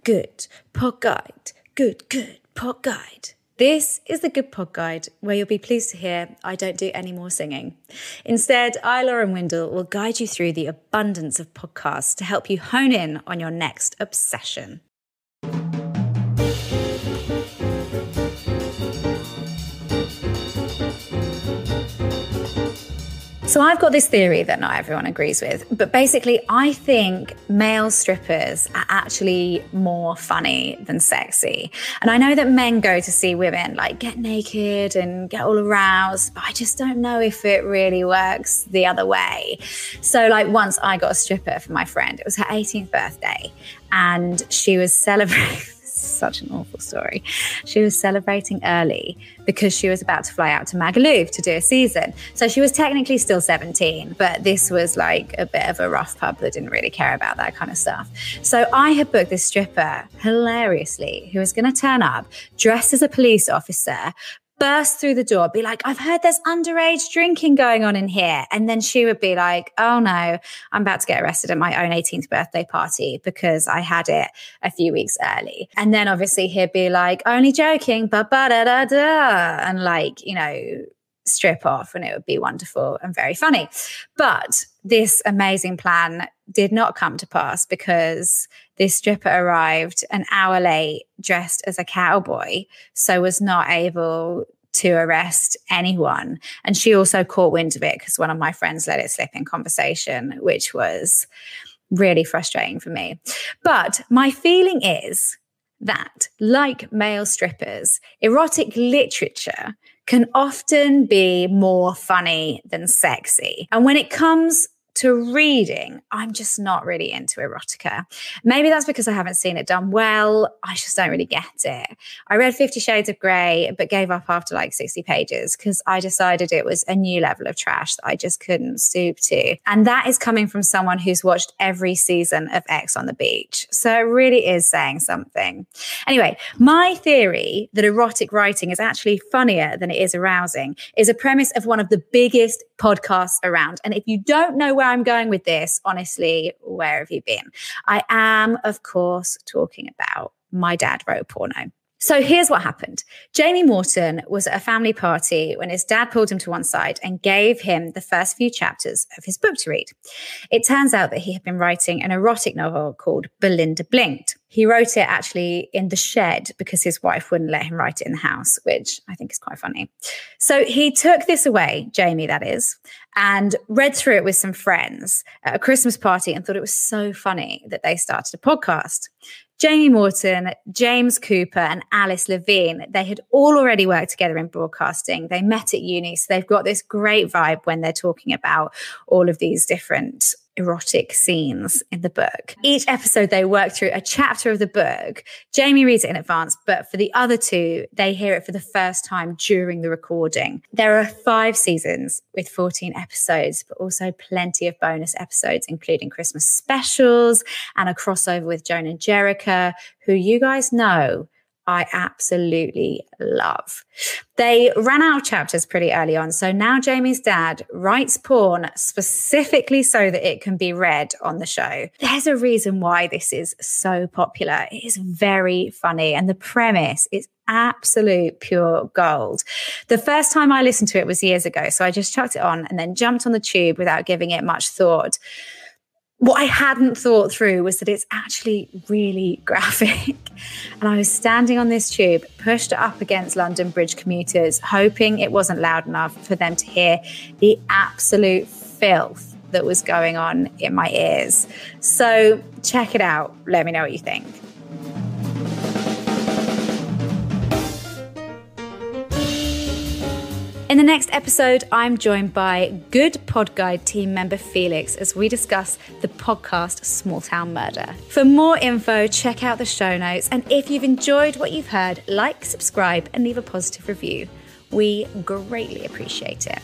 Good Pod Guide. Good Pod Guide. This is the Good Pod Guide, where you'll be pleased to hear I don't do any more singing. Instead, I, Lauren Windle, will guide you through the abundance of podcasts to help you hone in on your next obsession. So I've got this theory that not everyone agrees with, but basically I think male strippers are actually more funny than sexy. And I know that men go to see women like get naked and get all aroused, but I just don't know if it really works the other way. So like once I got a stripper for my friend, it was her 18th birthday and she was celebrating. Such an awful story. She was celebrating early because she was about to fly out to Magaluf to do a season. So she was technically still 17, but this was like a bit of a rough pub that didn't really care about that kind of stuff. So I had booked this stripper, hilariously, who was going to turn up dressed as a police officer, burst through the door, be like, I've heard there's underage drinking going on in here. And then she would be like, oh no, I'm about to get arrested at my own 18th birthday party because I had it a few weeks early. And then obviously he'd be like, only joking, ba-ba-da-da-da. And like, you know, strip off and it would be wonderful and very funny. But this amazing plan did not come to pass because this stripper arrived an hour late dressed as a cowboy, so was not able to arrest anyone. And she also caught wind of it because one of my friends let it slip in conversation, which was really frustrating for me. But my feeling is that, like male strippers, erotic literature can often be more funny than sexy. And when it comes to reading, I'm just not really into erotica. Maybe that's because I haven't seen it done well. I just don't really get it. I read 50 Shades of Grey, but gave up after like 60 pages because I decided it was a new level of trash that I just couldn't stoop to. And that is coming from someone who's watched every season of Ex on the Beach. So it really is saying something. Anyway, my theory that erotic writing is actually funnier than it is arousing is a premise of one of the biggest podcasts around. And if you don't know where I'm going with this, honestly, where have you been? I am, of course, talking about My Dad Wrote Porno. So here's what happened. Jamie Morton was at a family party when his dad pulled him to one side and gave him the first few chapters of his book to read. It turns out that he had been writing an erotic novel called Belinda Blinked. He wrote it actually in the shed because his wife wouldn't let him write it in the house, which I think is quite funny. So he took this away, Jamie that is, and read through it with some friends at a Christmas party and thought it was so funny that they started a podcast. Jamie Morton, James Cooper and Alice Levine, they had all already worked together in broadcasting. They met at uni, so they've got this great vibe when they're talking about all of these different erotic scenes in the book. Each episode, they work through a chapter of the book. Jamie reads it in advance, but for the other two, they hear it for the first time during the recording. There are 5 seasons with 14 episodes, but also plenty of bonus episodes, including Christmas specials and a crossover with Joan and Jericha, who you guys know I absolutely love. They ran out of chapters pretty early on, so now Jamie's dad writes porn specifically so that it can be read on the show. There's a reason why this is so popular. It is very funny, and the premise is absolute pure gold. The first time I listened to it was years ago, so I just chucked it on and then jumped on the tube without giving it much thought. What I hadn't thought through was that it's actually really graphic. And I was standing on this tube, pushed up against London Bridge commuters, hoping it wasn't loud enough for them to hear the absolute filth that was going on in my ears. So check it out. Let me know what you think. In the next episode, I'm joined by Good Pod Guide team member Felix as we discuss the podcast Small Town Murder. For more info, check out the show notes. And if you've enjoyed what you've heard, like, subscribe, and leave a positive review. We greatly appreciate it.